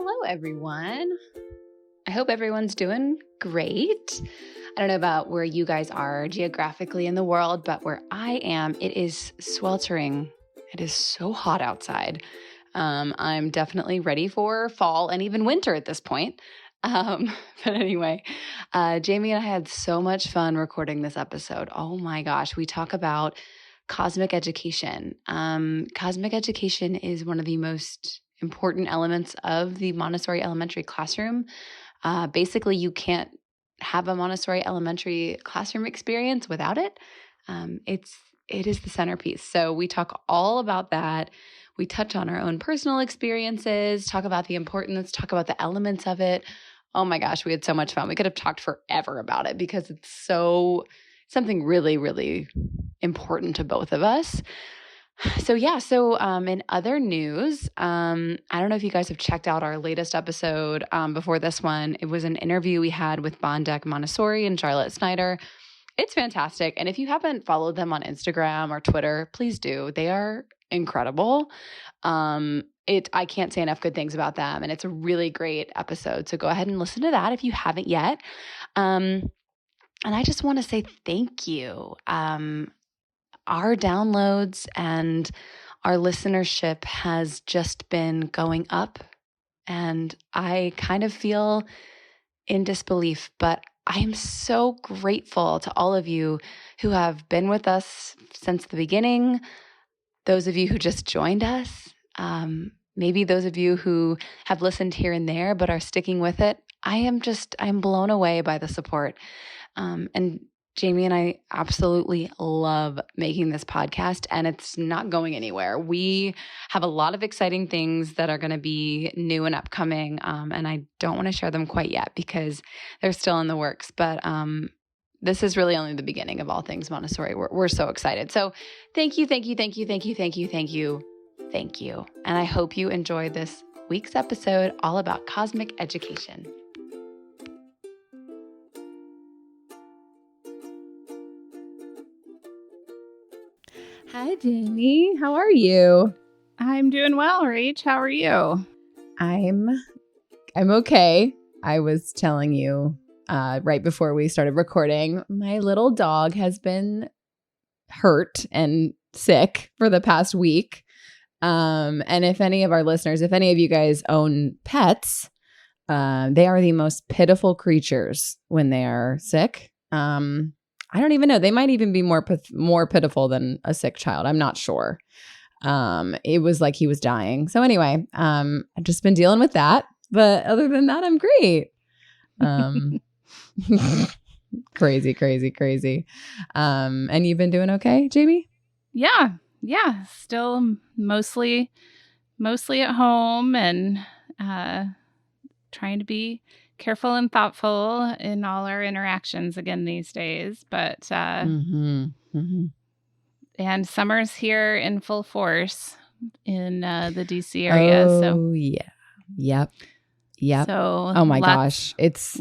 Hello, everyone. I hope everyone's doing great. I don't know about where you guys are geographically in the world, but where I am, it is sweltering. It is so hot outside. I'm definitely ready for fall and even winter at this point. But anyway, Jamie and I had so much fun recording this episode. Oh my gosh, we talk about cosmic education. Cosmic education is one of the most important elements of the Montessori elementary classroom. Basically, you can't have a Montessori elementary classroom experience without it. It is the centerpiece. So we talk all about that. We touch on our own personal experiences, talk about the importance, talk about the elements of it. Oh my gosh, we had so much fun. We could have talked forever about it because it's something really, really important to both of us. So in other news, I don't know if you guys have checked out our latest episode before this one. It was an interview we had with Bondeck Montessori and Charlotte Snyder. It's fantastic. And if you haven't followed them on Instagram or Twitter, please do. They are incredible. I can't say enough good things about them, and it's a really great episode. So go ahead and listen to that if you haven't yet. And I just want to say thank you. Our downloads and our listenership has just been going up, and I kind of feel in disbelief, but I am so grateful to all of you who have been with us since the beginning, those of you who just joined us, maybe those of you who have listened here and there but are sticking with it. I'm blown away by the support. And Jamie and I absolutely love making this podcast, and it's not going anywhere. We have a lot of exciting things that are going to be new and upcoming, and I don't want to share them quite yet because they're still in the works. But this is really only the beginning of all things Montessori. We're so excited. So thank you. And I hope you enjoy this week's episode all about cosmic education. Hi, Jamie. How are you? I'm doing well, Rach. How are you? I'm okay. I was telling you right before we started recording, my little dog has been hurt and sick for the past week. And if any of our listeners, if any of you guys own pets, they are the most pitiful creatures when they are sick. I don't even know. They might even be more pitiful than a sick child. I'm not sure. It was like he was dying. So anyway, I've just been dealing with that. But other than that, I'm great. Crazy. And you've been doing okay, Jamie? Yeah. Still mostly at home and trying to be careful and thoughtful in all our interactions again these days. But and summer's here in full force in the DC area. Oh, yeah. Yep. So oh my gosh. It's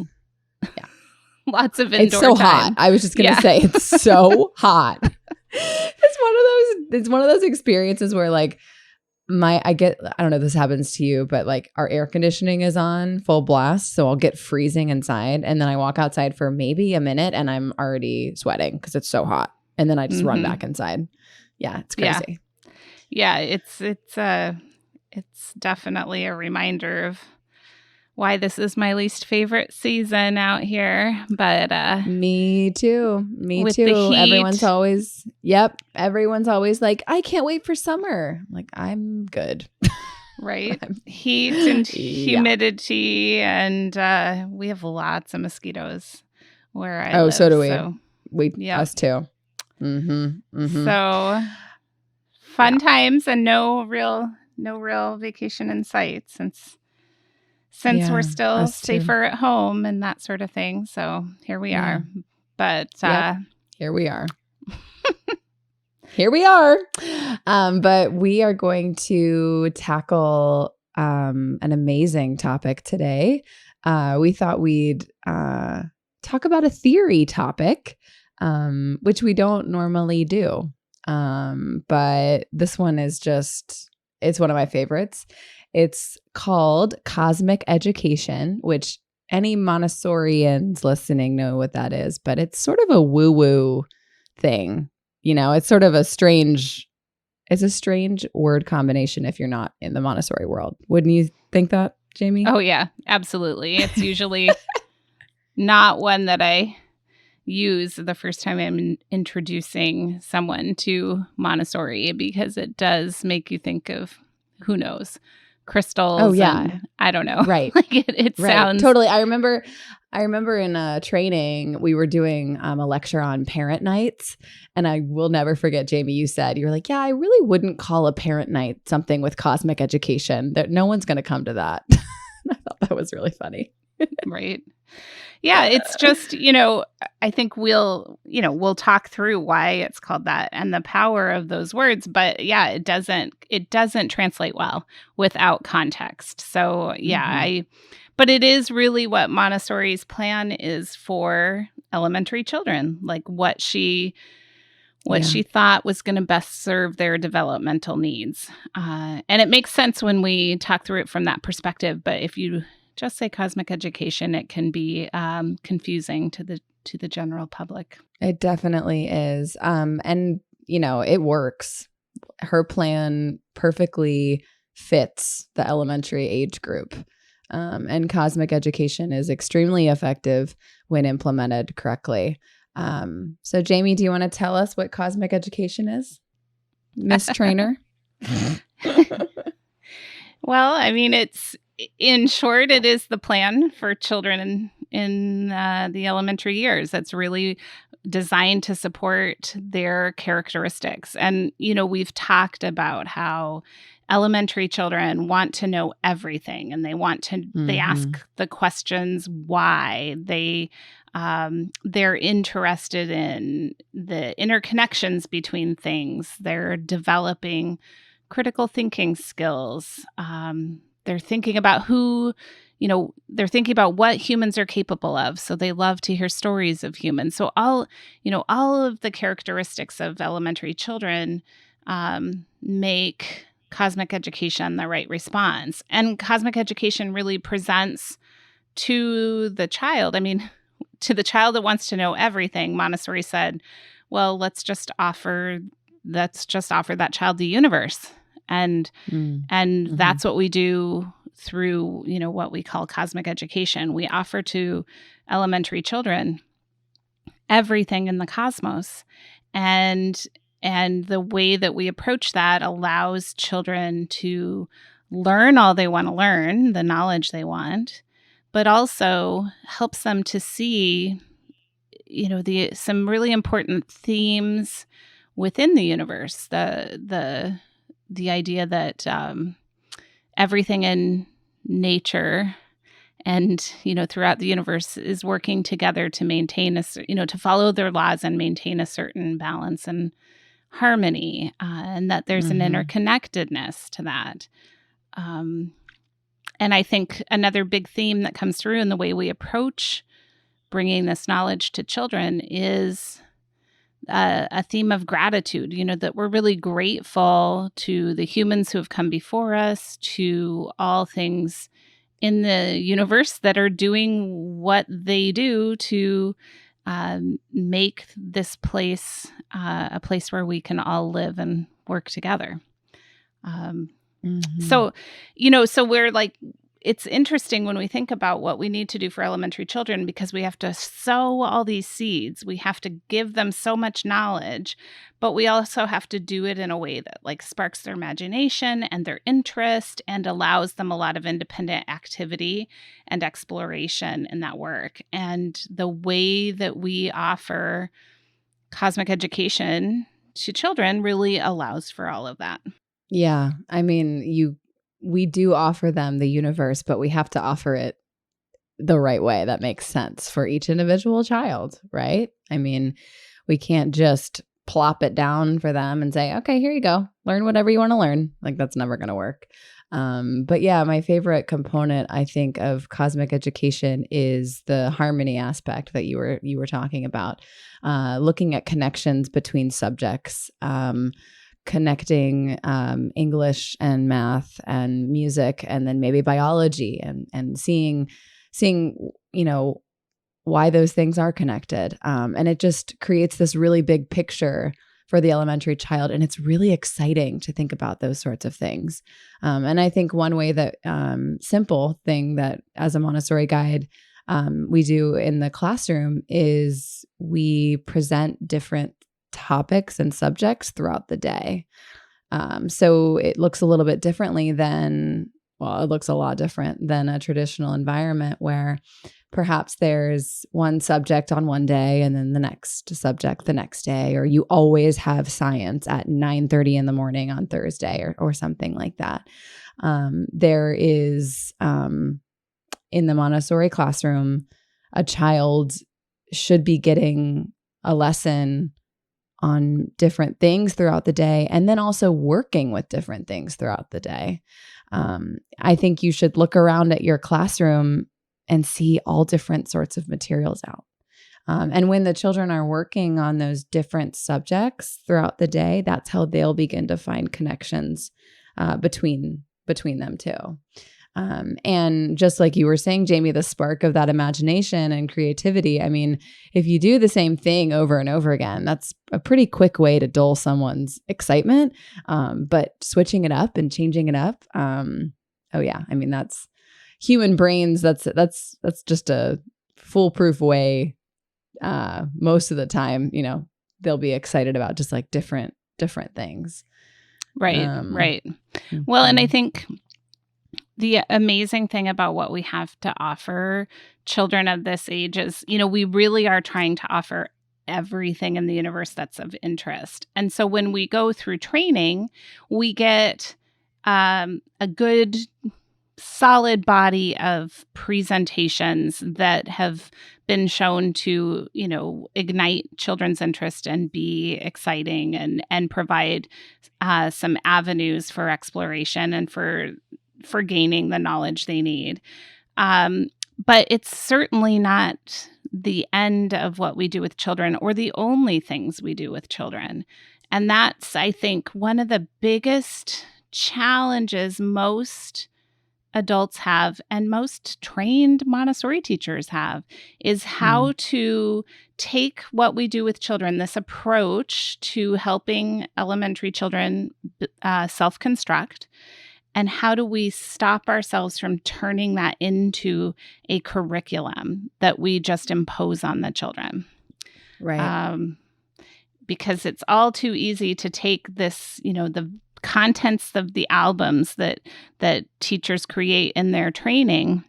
lots of indoor It's so time. hot. I was just going to say it's so hot. It's one of those experiences where like I don't know if this happens to you, but like our air conditioning is on full blast. So I'll get freezing inside and then I walk outside for maybe a minute and I'm already sweating because it's so hot. And then I just run back inside. Yeah, it's crazy. Yeah, it's definitely a reminder of why this is my least favorite season out here. But me too. Everyone's always like, I can't wait for summer. I'm like, I'm good. Right. Heat and humidity. And we have lots of mosquitoes where I live. So do we. So, us too. So fun times and no real vacation in sight since we're still safer at home and that sort of thing. So here we are. But here we are. Here we are. But we are going to tackle an amazing topic today. We thought we'd talk about a theory topic, which we don't normally do. But this one is it's one of my favorites. It's called Cosmic Education, which any Montessorians listening know what that is, but it's sort of a woo-woo thing. It's sort of a strange word combination if you're not in the Montessori world. Wouldn't you think that, Jamie? Oh, yeah, absolutely. It's usually not one that I use the first time I'm introducing someone to Montessori, because it does make you think of, who knows, crystals. Oh, yeah. And I don't know. Right. Like it Right. sounds Totally. I remember in training, we were doing a lecture on parent nights, and I will never forget, Jamie, you were like, yeah, I really wouldn't call a parent night something with cosmic education. That no one's going to come to that. I thought that was really funny. Right. Yeah, it's just, I think we'll talk through why it's called that and the power of those words. But yeah, it doesn't translate well without context. So yeah, but it is really what Montessori's plan is for elementary children, like what she thought was going to best serve their developmental needs. And it makes sense when we talk through it from that perspective. But if you just say cosmic education, it can be confusing to the general public. It definitely is. And, it works. Her plan perfectly fits the elementary age group. And cosmic education is extremely effective when implemented correctly. So, Jamie, do you want to tell us what cosmic education is, Miss Trainer? Well, I mean, in short, it is the plan for children in the elementary years. That's really designed to support their characteristics. And, we've talked about how elementary children want to know everything, and they ask the questions why. They're interested in the interconnections between things. They're developing critical thinking skills. They're thinking about they're thinking about what humans are capable of. So they love to hear stories of humans. So all of the characteristics of elementary children make cosmic education the right response. And cosmic education really presents to the child. I mean, to the child that wants to know everything, Montessori said, well, let's just offer that child the universe. And that's what we do through, what we call cosmic education. We offer to elementary children everything in the cosmos. And the way that we approach that allows children to learn all they want to learn, the knowledge they want, but also helps them to see, some really important themes within the universe. The idea that everything in nature and, throughout the universe is working together to maintain to follow their laws and maintain a certain balance and harmony, and that there's an interconnectedness to that. And I think another big theme that comes through in the way we approach bringing this knowledge to children is a theme of gratitude, that we're really grateful to the humans who have come before us, to all things in the universe that are doing what they do to make this place a place where we can all live and work together. So we're like, it's interesting when we think about what we need to do for elementary children, because we have to sow all these seeds. We have to give them so much knowledge, but we also have to do it in a way that like sparks their imagination and their interest and allows them a lot of independent activity and exploration in that work. And the way that we offer cosmic education to children really allows for all of that. Yeah. I mean, we do offer them the universe, but we have to offer it the right way that makes sense for each individual child, right? I mean, we can't just plop it down for them and say, okay, here you go, learn whatever you want to learn. Like, that's never going to work. But yeah, my favorite component, I think, of cosmic education is the harmony aspect that you were talking about, looking at connections between subjects, connecting English and math and music, and then maybe biology, and seeing, why those things are connected. And it just creates this really big picture for the elementary child. And it's really exciting to think about those sorts of things. And I think one way that simple thing that as a Montessori guide, we do in the classroom is we present different topics and subjects throughout the day. So it looks a little bit differently it looks a lot different than a traditional environment where perhaps there's one subject on one day and then the next subject the next day, or you always have science at 9:30 in the morning on Thursday or something like that. There is, in the Montessori classroom, a child should be getting a lesson on different things throughout the day, and then also working with different things throughout the day. I think you should look around at your classroom and see all different sorts of materials out. And when the children are working on those different subjects throughout the day, that's how they'll begin to find connections between them too. And just like you were saying, Jamie, the spark of that imagination and creativity. I mean, if you do the same thing over and over again, that's a pretty quick way to dull someone's excitement. But switching it up and changing it up, oh yeah, I mean, that's human brains. That's just a foolproof way. Most of the time, they'll be excited about just like different things. Right. Right. Well, and I think the amazing thing about what we have to offer children of this age is, we really are trying to offer everything in the universe that's of interest. And so when we go through training, we get a good solid body of presentations that have been shown to, ignite children's interest and be exciting and provide some avenues for exploration and for gaining the knowledge they need. But it's certainly not the end of what we do with children or the only things we do with children. And that's, I think, one of the biggest challenges most adults have and most trained Montessori teachers have is how to take what we do with children, this approach to helping elementary children self-construct, and how do we stop ourselves from turning that into a curriculum that we just impose on the children? Right. Because it's all too easy to take this, the contents of the albums that teachers create in their training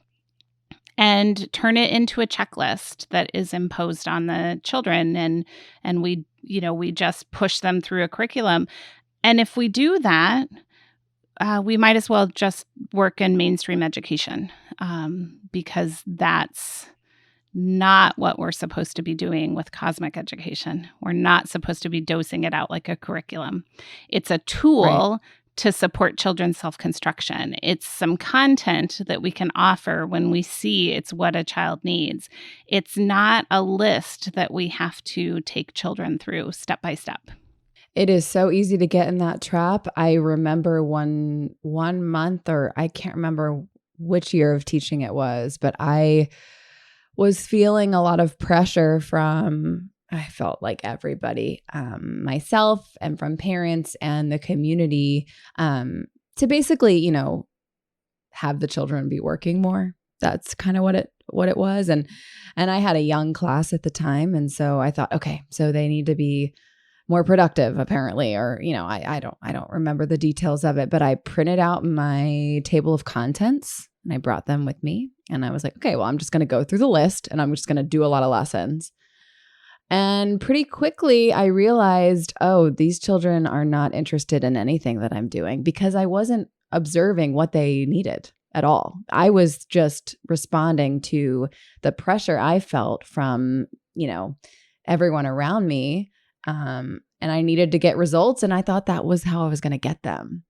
and turn it into a checklist that is imposed on the children. And we just push them through a curriculum. And if we do that, we might as well just work in mainstream education, because that's not what we're supposed to be doing with cosmic education. We're not supposed to be dosing it out like a curriculum. It's a tool to support children's self-construction. It's some content that we can offer when we see it's what a child needs. It's not a list that we have to take children through step by step. It is so easy to get in that trap. I remember one month, or I can't remember which year of teaching it was, but I was feeling a lot of pressure from, I felt like everybody, myself and from parents and the community, to basically, have the children be working more. That's kind of what it was. And I had a young class at the time. And so I thought, okay, so they need to be more productive apparently, or, I don't remember the details of it, but I printed out my table of contents and I brought them with me. And I was like, okay, well, I'm just going to go through the list and I'm just going to do a lot of lessons. And pretty quickly I realized, oh, these children are not interested in anything that I'm doing, because I wasn't observing what they needed at all. I was just responding to the pressure I felt from, everyone around me. And I needed to get results. And I thought that was how I was going to get them.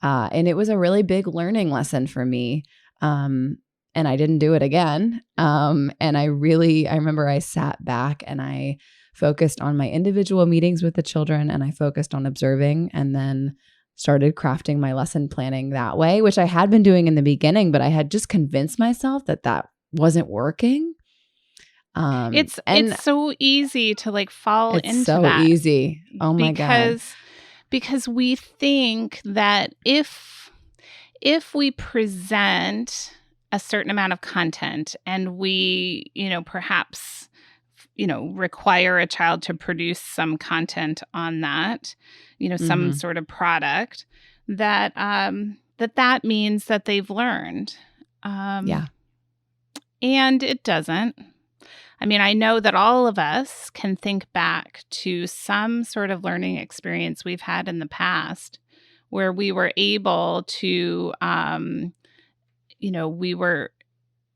And it was a really big learning lesson for me. And I didn't do it again. And I remember I sat back and I focused on my individual meetings with the children, and I focused on observing, and then started crafting my lesson planning that way, which I had been doing in the beginning, but I had just convinced myself that wasn't working. It's so easy to like fall into so that. Easy. Oh my God. Because we think that if we present a certain amount of content and we, perhaps, require a child to produce some content on that, some sort of product, that that means that they've learned. Yeah. And it doesn't. I mean, I know that all of us can think back to some sort of learning experience we've had in the past where we were able to, we were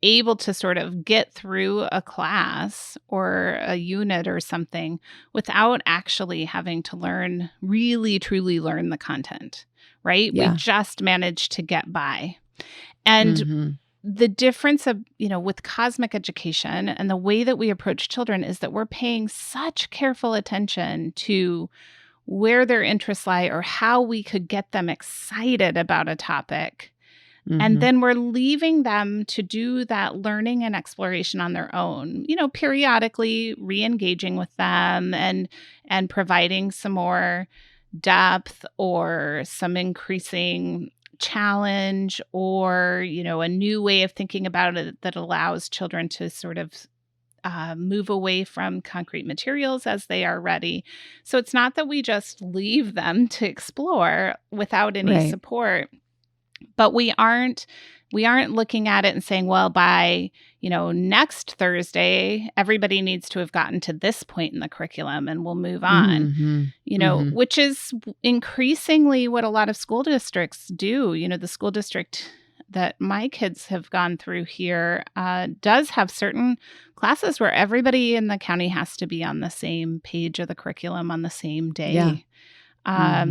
able to sort of get through a class or a unit or something without actually having to really, truly learn the content, right? Yeah. We just managed to get by. And the difference of, with cosmic education and the way that we approach children is that we're paying such careful attention to where their interests lie or how we could get them excited about a topic. And then we're leaving them to do that learning and exploration on their own, periodically re-engaging with them and providing some more depth or some increasing challenge or, a new way of thinking about it that allows children to sort of move away from concrete materials as they are ready. So it's not that we just leave them to explore without any support. But we aren't looking at it and saying, well, by, next Thursday, everybody needs to have gotten to this point in the curriculum and we'll move on, which is increasingly what a lot of school districts do. The school district that my kids have gone through here does have certain classes where everybody in the county has to be on the same page of the curriculum on the same day. Yeah.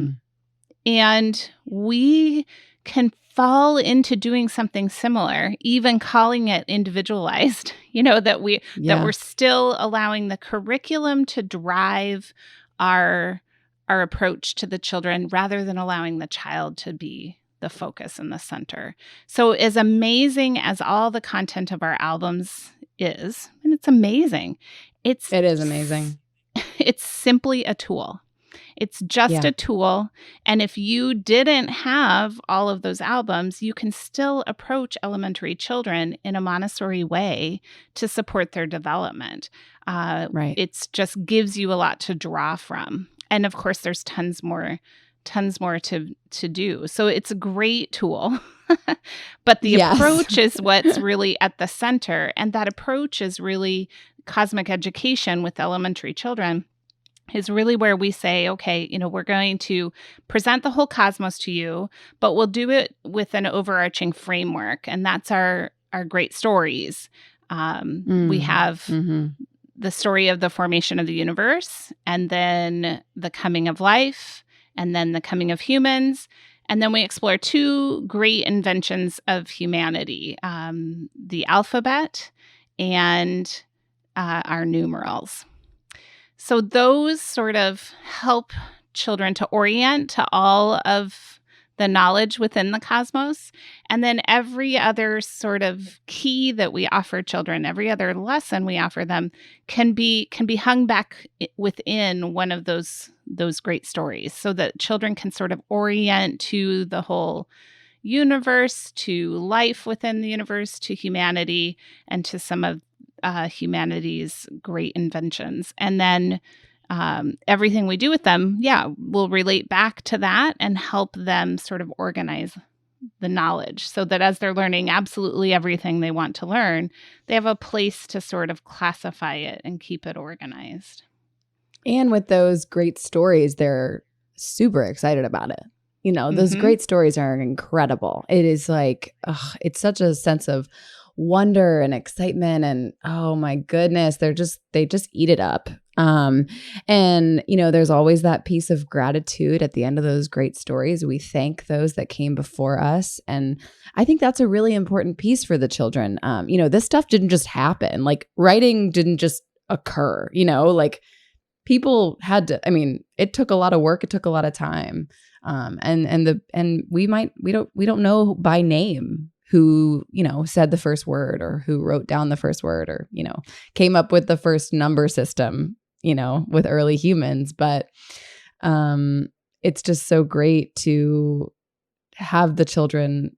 And we can fall into doing something similar, even calling it individualized, that we're still allowing the curriculum to drive our approach to the children rather than allowing the child to be the focus and the center. So as amazing as all the content of our albums is, and it's amazing. It is amazing. It's simply a tool. It's just a tool. And if you didn't have all of those albums, you can still approach elementary children in a Montessori way to support their development. It just gives you a lot to draw from. And of course, there's tons more to do. So it's a great tool. But the approach is what's really at the center. And that approach is really cosmic education with elementary children. Is really where we say, okay, we're going to present the whole cosmos to you, but we'll do it with an overarching framework. And that's our great stories. We have the story of the formation of the universe, and then the coming of life, and then the coming of humans. And then we explore two great inventions of humanity, the alphabet and our numerals. So those sort of help children to orient to all of the knowledge within the cosmos. And then every other sort of key that we offer children, every other lesson we offer them can be hung back within one of those great stories so that children can sort of orient to the whole universe, to life within the universe, to humanity, and to some of humanity's great inventions. And then everything we do with them, will relate back to that and help them sort of organize the knowledge so that as they're learning absolutely everything they want to learn, they have a place to sort of classify it and keep it organized. And with those great stories, they're super excited about it. Those great stories are incredible. It is like, it's such a sense of wonder and excitement, and oh my goodness, they just eat it up. And there's always that piece of gratitude at the end of those great stories. We thank those that came before us, and I think that's a really important piece for the children. This stuff didn't just happen. Like writing didn't just occur. Like people had to, I mean, it took a lot of work. It took a lot of time. And we don't know by name who, said the first word or who wrote down the first word or, came up with the first number system, with early humans. But it's just so great to have the children,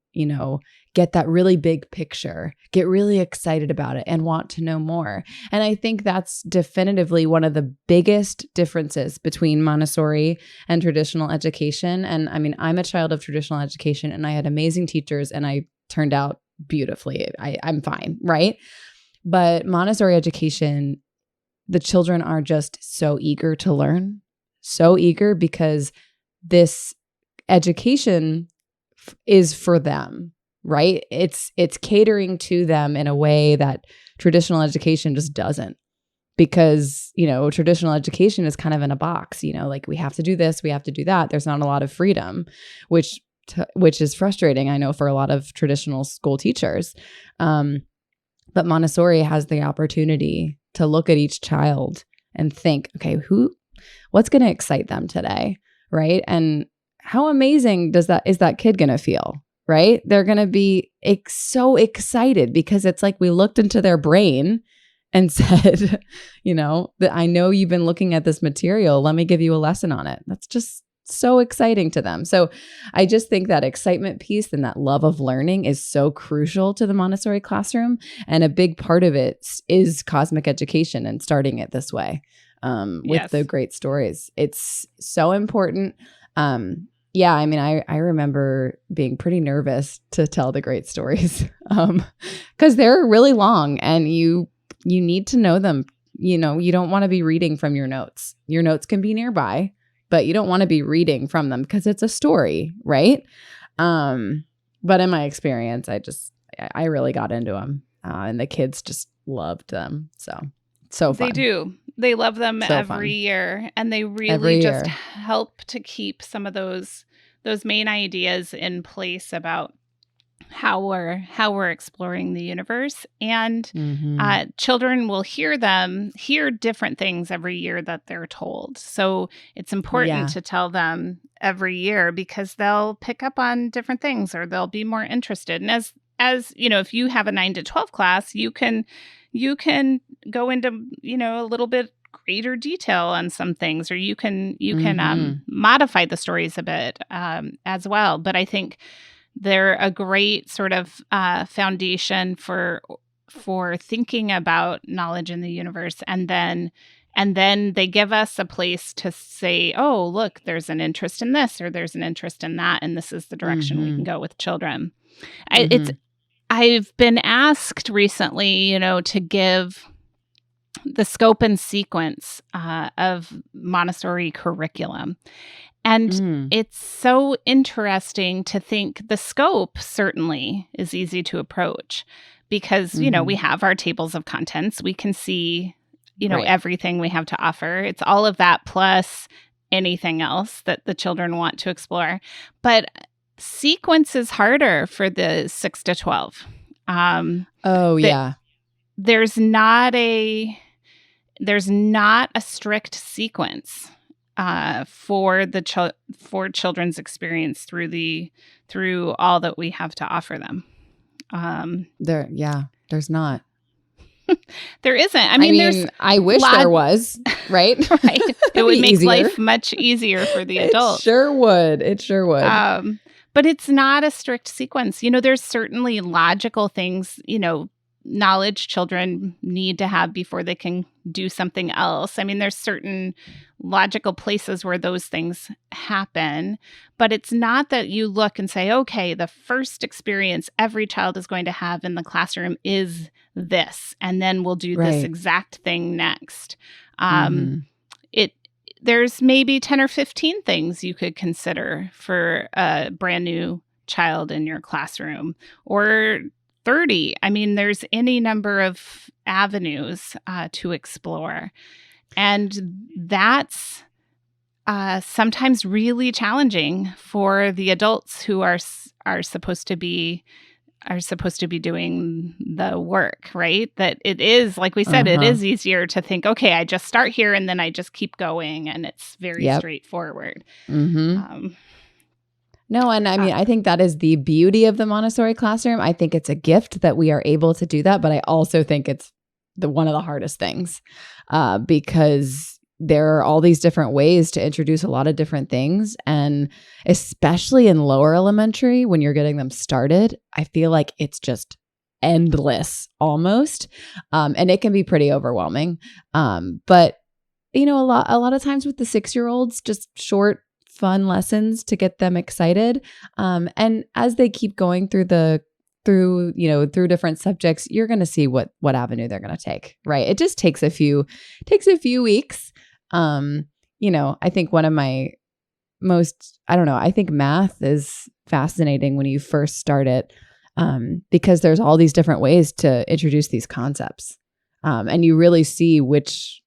get that really big picture, get really excited about it and want to know more. And I think that's definitively one of the biggest differences between Montessori and traditional education. And I mean, I'm a child of traditional education and I had amazing teachers and I turned out beautifully. I'm fine, right? But Montessori education, the children are just so eager to learn, so eager because this education is for them. Right? It's catering to them in a way that traditional education just doesn't, because, traditional education is kind of in a box, like we have to do this, we have to do that. There's not a lot of freedom, which is frustrating, I know, for a lot of traditional school teachers. But Montessori has the opportunity to look at each child and think, okay, what's going to excite them today? Right? And how amazing is that kid going to feel? Right? They're going to be so excited because it's like we looked into their brain and said, that I know you've been looking at this material. Let me give you a lesson on it. That's just so exciting to them. So I just think that excitement piece and that love of learning is so crucial to the Montessori classroom. And a big part of it is cosmic education and starting it this way with the great stories. It's so important. Yeah, I mean, I remember being pretty nervous to tell the great stories because they're really long and you need to know them. You don't want to be reading from your notes. Your notes can be nearby, but you don't want to be reading from them because it's a story, right? But in my experience, I really got into them and the kids just loved them. So fun. They do. They love them So every fun. year, and they really just help to keep some of those main ideas in place about how we're exploring the universe. And children will hear different things every year that they're told. So it's important to tell them every year because they'll pick up on different things or they'll be more interested. And as if you have a 9 to 12 class, you can go into, a little bit greater detail on some things, or you can modify the stories a bit as well. But I think they're a great sort of foundation for thinking about knowledge in the universe. And then they give us a place to say, oh, look, there's an interest in this, or there's an interest in that. And this is the direction we can go with children. I've been asked recently, to give the scope and sequence of Montessori curriculum. And it's so interesting to think the scope certainly is easy to approach because, we have our tables of contents. We can see, everything we have to offer. It's all of that plus anything else that the children want to explore. But sequence is harder for the 6 to 12. There's not a strict sequence for children's experience through all that we have to offer them. There's not. There isn't. I mean, I wish there was, right? Right. It would make easier. life much easier for the adults. It sure would. But it's not a strict sequence. There's certainly logical things, knowledge children need to have before they can do something else. I mean, there's certain logical places where those things happen, but it's not that you look and say, okay, the first experience every child is going to have in the classroom is this, and then we'll do this exact thing next. There's maybe 10 or 15 things you could consider for a brand new child in your classroom, or 30. I mean, there's any number of avenues to explore. And that's sometimes really challenging for the adults who are supposed to be are supposed to be doing the work, right? That it is, like we said, it is easier to think, okay, I just start here and then I just keep going, and it's very straightforward. No, and I mean, I think that is the beauty of the Montessori classroom. I think it's a gift that we are able to do that, but I also think it's one of the hardest things because there are all these different ways to introduce a lot of different things. And especially in lower elementary, when you're getting them started, I feel like it's just endless almost. And it can be pretty overwhelming. But, a lot of times with the 6-year-olds, just short, fun lessons to get them excited. And as they keep going through different subjects, you're going to see what avenue they're going to take, right? It just takes a few weeks. I think one of my I think math is fascinating when you first start it, because there's all these different ways to introduce these concepts. And you really see which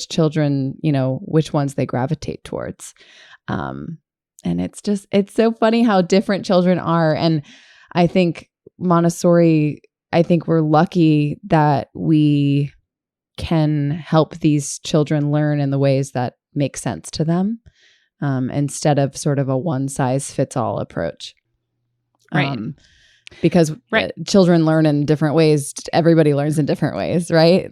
children, which ones they gravitate towards. And it's so funny how different children are. And I think Montessori, we're lucky that we can help these children learn in the ways that make sense to them, instead of sort of a one-size-fits-all approach. Right. Because children learn in different ways. Everybody learns in different ways, right?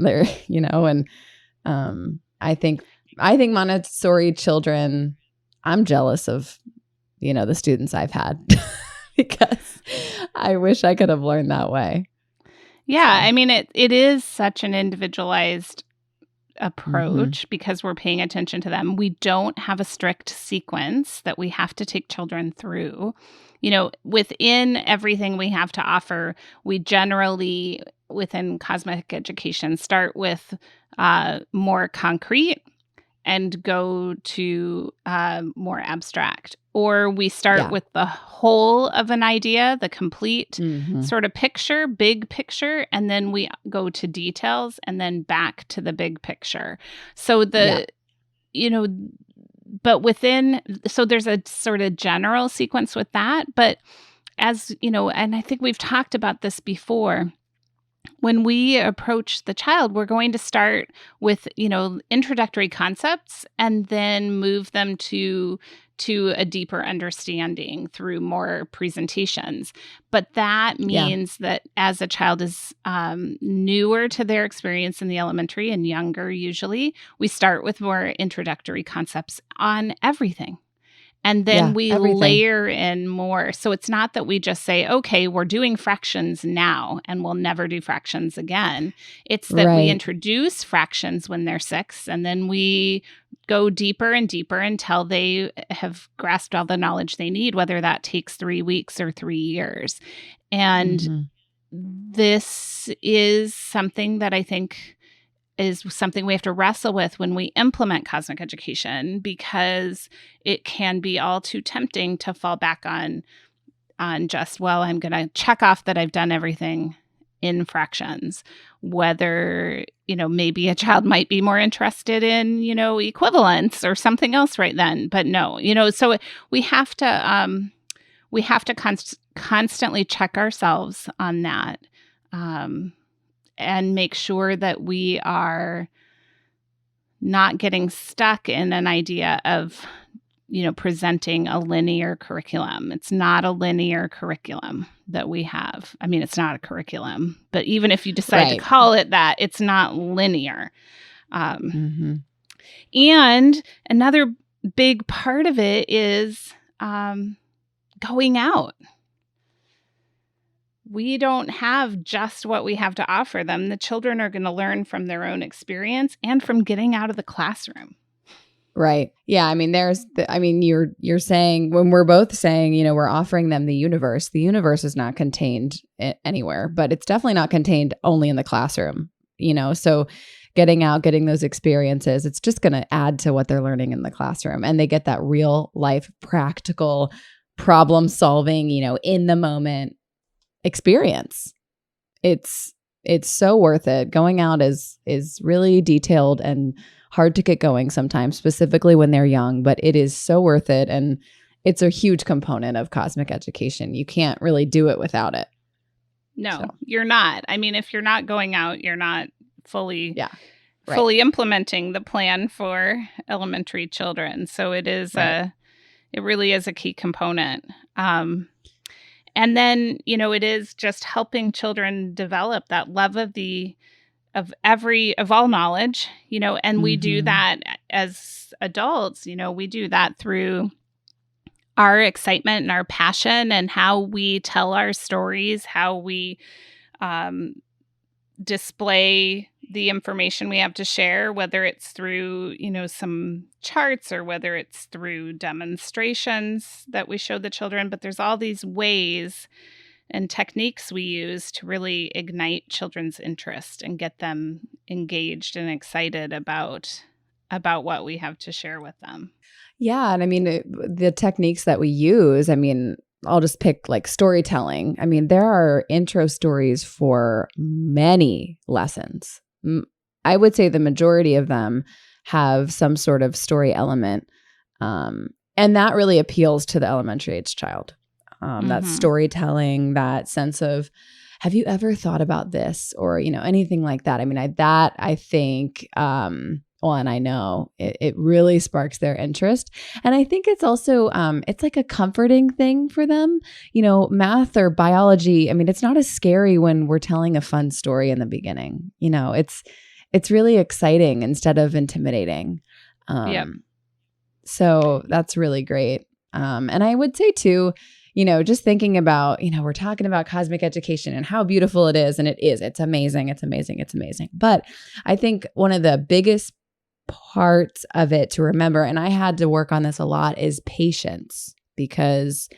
I think Montessori children, I'm jealous of, the students I've had because I wish I could have learned that way. Yeah. I mean, it is such an individualized approach because we're paying attention to them. We don't have a strict sequence that we have to take children through. Within everything we have to offer, we generally, within cosmic education, start with more concrete and go to more abstract. Or we start with the whole of an idea, the complete sort of picture, big picture, and then we go to details and then back to the big picture. So but so there's a sort of general sequence with that. But as, and I think we've talked about this before, when we approach the child, we're going to start with, introductory concepts and then move them to a deeper understanding through more presentations. But that means that as a child is newer to their experience in the elementary and younger, usually, we start with more introductory concepts on everything. And then we layer in more. So it's not that we just say, okay, we're doing fractions now and we'll never do fractions again. It's that we introduce fractions when they're 6, and then we go deeper and deeper until they have grasped all the knowledge they need, whether that takes 3 weeks or 3 years. And this is something that I think is something we have to wrestle with when we implement cosmic education, because it can be all too tempting to fall back on just, well, I'm going to check off that I've done everything in fractions, whether, maybe a child might be more interested in, equivalence or something else right then, but no, so we have to constantly check ourselves on that. And make sure that we are not getting stuck in an idea of, presenting a linear curriculum. It's not a linear curriculum that we have. I mean, it's not a curriculum, but even if you decide to call it that, it's not linear. And another big part of it is going out. We don't have just what we have to offer them. The children are going to learn from their own experience and from getting out of the classroom. Right. Yeah. I mean, you're saying, when we're both saying, we're offering them the universe is not contained anywhere, but it's definitely not contained only in the classroom, so getting out, getting those experiences, it's just going to add to what they're learning in the classroom. And they get that real life, practical problem solving, in the moment experience. It's so worth it. Going out is really detailed and hard to get going sometimes, specifically when they're young, but it is so worth it. And it's a huge component of cosmic education. You can't really do it without it. No, So. you're not. I mean, if you're not going out, you're not fully Right. fully implementing the plan for elementary children. So it is Right. it really is a key component. And then, it is just helping children develop that love of all knowledge, and we do that as adults, we do that through our excitement and our passion and how we tell our stories, how we display the information we have to share, whether it's through, some charts or whether it's through demonstrations that we show the children. But there's all these ways and techniques we use to really ignite children's interest and get them engaged and excited about what we have to share with them. Yeah. And I mean, the techniques that we use, I mean, I'll just pick like storytelling. I mean, there are intro stories for many lessons. I would say the majority of them have some sort of story element. And that really appeals to the elementary age child. That storytelling, that sense of, have you ever thought about this? Or, anything like that. I mean, I think, and I know it really sparks their interest. And I think it's also, it's like a comforting thing for them. Math or biology, I mean, it's not as scary when we're telling a fun story in the beginning. It's really exciting instead of intimidating. So that's really great. And I would say too, just thinking about, we're talking about cosmic education and how beautiful it is. And it is. It's amazing. It's amazing. It's amazing. But I think one of the biggest parts of it to remember, and I had to work on this a lot, is patience, because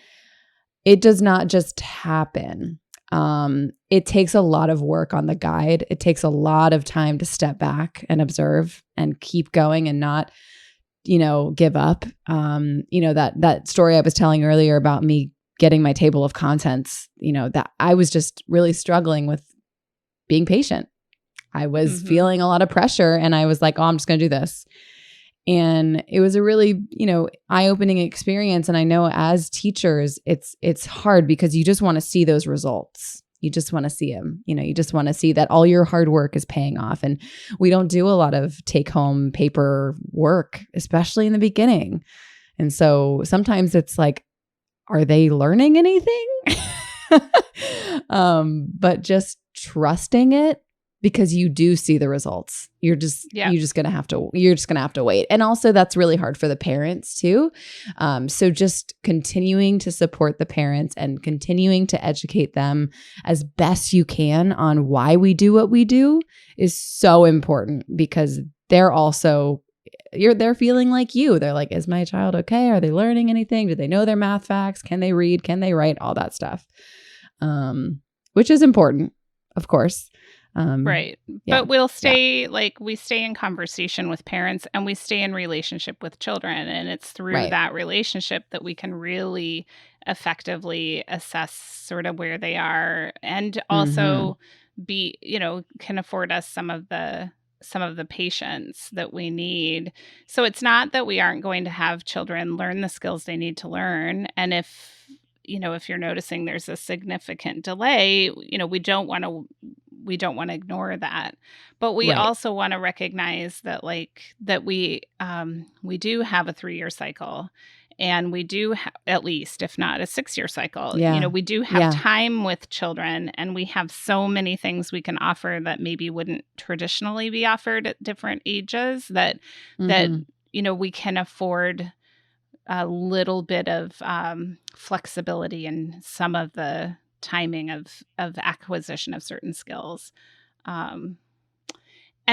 it does not just happen. It takes a lot of work on the guide. It takes a lot of time to step back and observe and keep going and not, give up. That story I was telling earlier about me getting my table of contents, that I was just really struggling with being patient. I was feeling a lot of pressure and I was like, oh, I'm just going to do this. And it was a really, eye-opening experience. And I know as teachers, it's hard because you just want to see those results. You just want to see them. You just want to see that all your hard work is paying off. And we don't do a lot of take-home paper work, especially in the beginning. And so sometimes it's like, are they learning anything? But just trusting it, because you do see the results. You're just gonna have to wait. And also that's really hard for the parents too. So just continuing to support the parents and continuing to educate them as best you can on why we do what we do is so important, because they're also they're feeling like you. They're like, is my child okay? Are they learning anything? Do they know their math facts? Can they read? Can they write? All that stuff. Which is important, of course. Right. Yeah. But we'll stay we stay in conversation with parents and we stay in relationship with children. And it's through that relationship that we can really effectively assess sort of where they are, and also can afford us some of the patience that we need. So it's not that we aren't going to have children learn the skills they need to learn. And if you're noticing there's a significant delay, we don't want to ignore that. But we also want to recognize that that we do have a 3-year cycle, and we do at least, if not a 6-year cycle. We do have time with children, and we have so many things we can offer that maybe wouldn't traditionally be offered at different ages, that we can afford a little bit of flexibility in some of the timing of acquisition of certain skills. And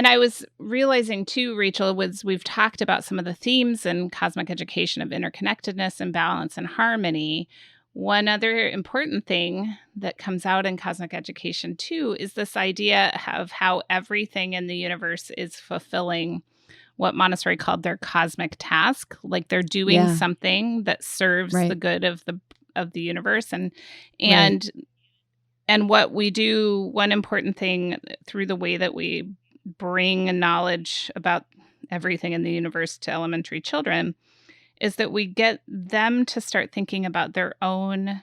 I was realizing too, Rachel, we've talked about some of the themes in cosmic education of interconnectedness and balance and harmony. One other important thing that comes out in cosmic education too is this idea of how everything in the universe is fulfilling what Montessori called their cosmic task. Like they're doing something that serves the good of the universe. And what we do, one important thing through the way that we bring knowledge about everything in the universe to elementary children is that we get them to start thinking about their own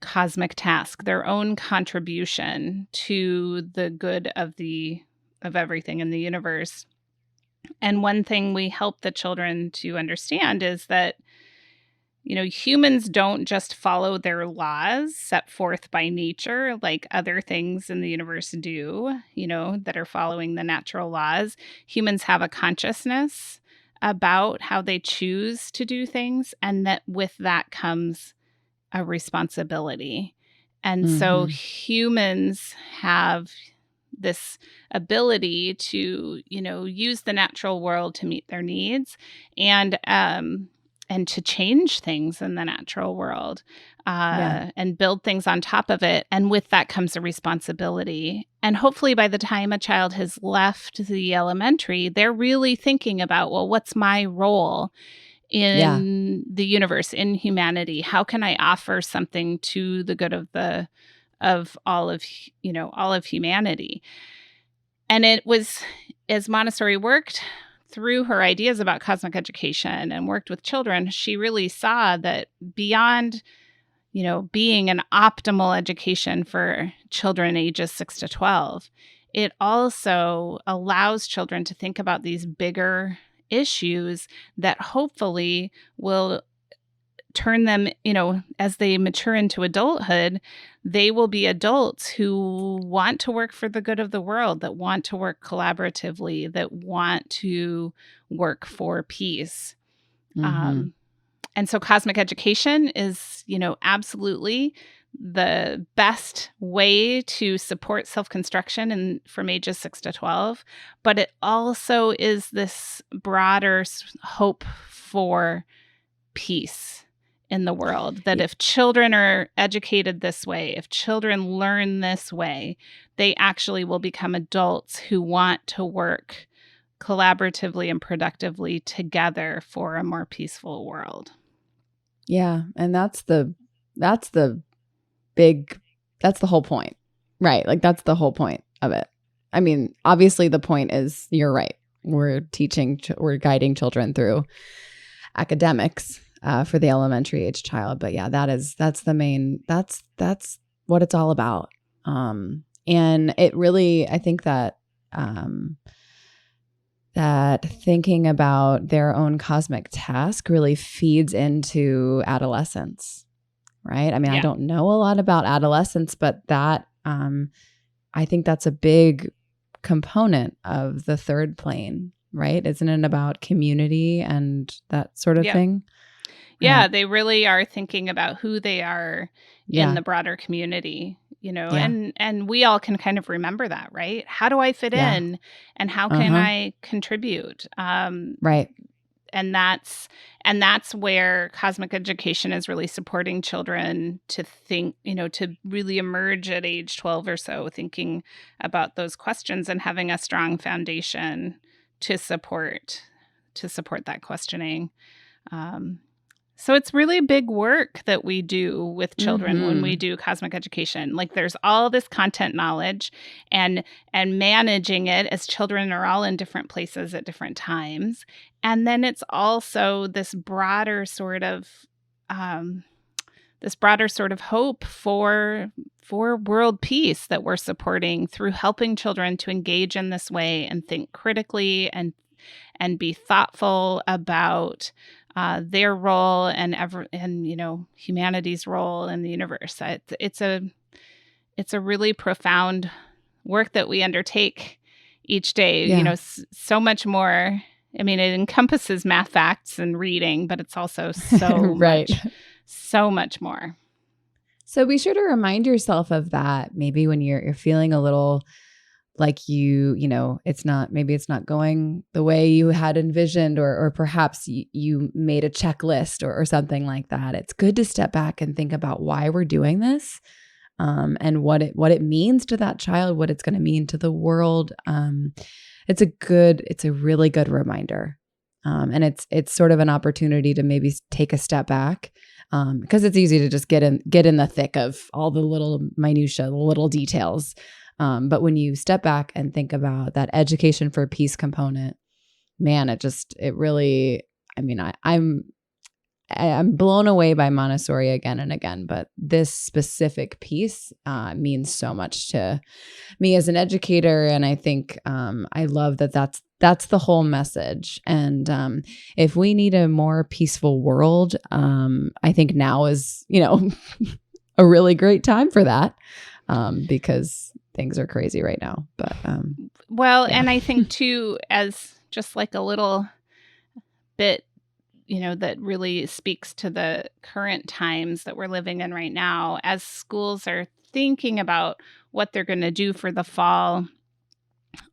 cosmic task, their own contribution to the good of everything in the universe. And one thing we help the children to understand is that, humans don't just follow their laws set forth by nature like other things in the universe do, that are following the natural laws. Humans have a consciousness about how they choose to do things, and that with that comes a responsibility. And so humans have this ability to, use the natural world to meet their needs, and to change things in the natural world, and build things on top of it. And with that comes a responsibility. And hopefully by the time a child has left the elementary, they're really thinking about, well, what's my role in the universe, in humanity? How can I offer something to the good of all of humanity? And it was, as Montessori worked through her ideas about cosmic education and worked with children, she really saw that beyond, being an optimal education for children ages 6 to 12, it also allows children to think about these bigger issues that hopefully will turn them, as they mature into adulthood, they will be adults who want to work for the good of the world, that want to work collaboratively, that want to work for peace. And so cosmic education is, absolutely the best way to support self-construction from ages 6 to 12. But it also is this broader hope for peace in the world, that if children are educated this way, if children learn this way, they actually will become adults who want to work collaboratively and productively together for a more peaceful world. Yeah. And that's the whole point, right? Like that's the whole point of it. I mean, obviously the point is, you're right. We're guiding children through academics for the elementary age child. But yeah, that's what it's all about. And it really, I think that thinking about their own cosmic task really feeds into adolescence, right? I mean, I don't know a lot about adolescence, but that I think that's a big component of the third plane, right? Isn't it about community and that sort of thing? Yeah, they really are thinking about who they are in the broader community, and we all can kind of remember that, right? How do I fit in, and how can I contribute? Right. And that's where cosmic education is really supporting children to think, to really emerge at age 12 or so, thinking about those questions and having a strong foundation to support that questioning. So it's really big work that we do with children when we do cosmic education. Like there's all this content knowledge and managing it, as children are all in different places at different times. And then it's also this broader sort of hope for world peace that we're supporting through helping children to engage in this way and think critically and be thoughtful about their role and humanity's role in the universe. It's a really profound work that we undertake each day. So much more. I mean, it encompasses math, facts, and reading, but it's also so so much more. So be sure to remind yourself of that. Maybe when you're feeling a little like it's not going the way you had envisioned, or perhaps you made a checklist or something like that. It's good to step back and think about why we're doing this, and what it means to that child, what it's going to mean to the world. It's a really good reminder. And it's sort of an opportunity to maybe take a step back, because it's easy to just get in the thick of all the little minutia, the little details. But when you step back and think about that education for peace component, man, it really, I mean, I'm blown away by Montessori again and again, but this specific piece means so much to me as an educator. And I think I love that that's the whole message. And if we need a more peaceful world, I think now is, a really great time for that because things are crazy right now. But yeah. And I think too, as just like a little bit, that really speaks to the current times that we're living in right now, as schools are thinking about what they're going to do for the fall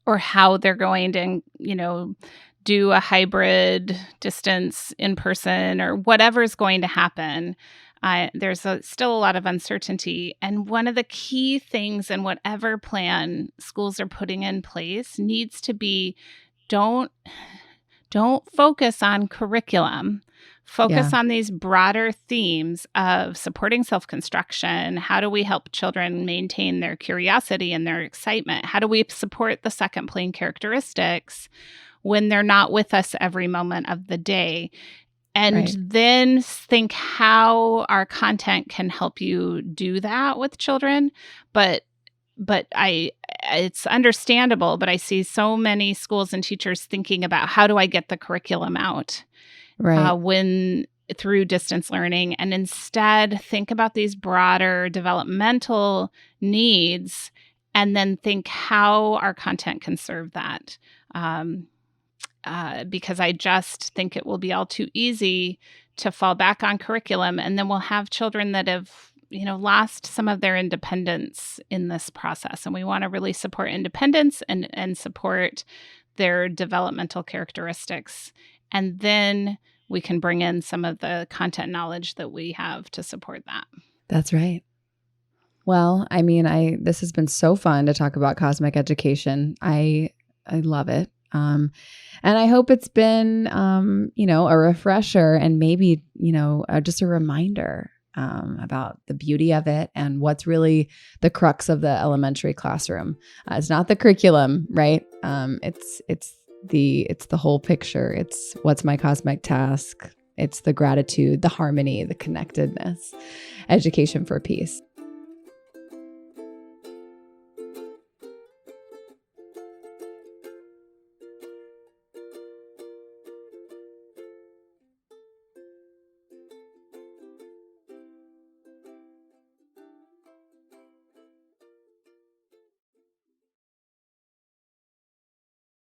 or how they're going to, do a hybrid distance in person or whatever's going to happen. There's still a lot of uncertainty. And one of the key things in whatever plan schools are putting in place needs to be don't focus on curriculum. Focus on these broader themes of supporting self-construction. How do we help children maintain their curiosity and their excitement? How do we support the second plane characteristics when they're not with us every moment of the day? And then think how our content can help you do that with children. But it's understandable, but I see so many schools and teachers thinking about how do I get the curriculum out when through distance learning, and instead think about these broader developmental needs and then think how our content can serve that. Because I just think it will be all too easy to fall back on curriculum, and then we'll have children that have lost some of their independence in this process. And we want to really support independence and support their developmental characteristics. And then we can bring in some of the content knowledge that we have to support that. That's right. Well, I mean, this has been so fun to talk about cosmic education. I love it. And I hope it's been, a refresher and maybe, just a reminder about the beauty of it and what's really the crux of the elementary classroom. It's not the curriculum, right? It's the whole picture. It's what's my cosmic task. It's the gratitude, the harmony, the connectedness, education for peace.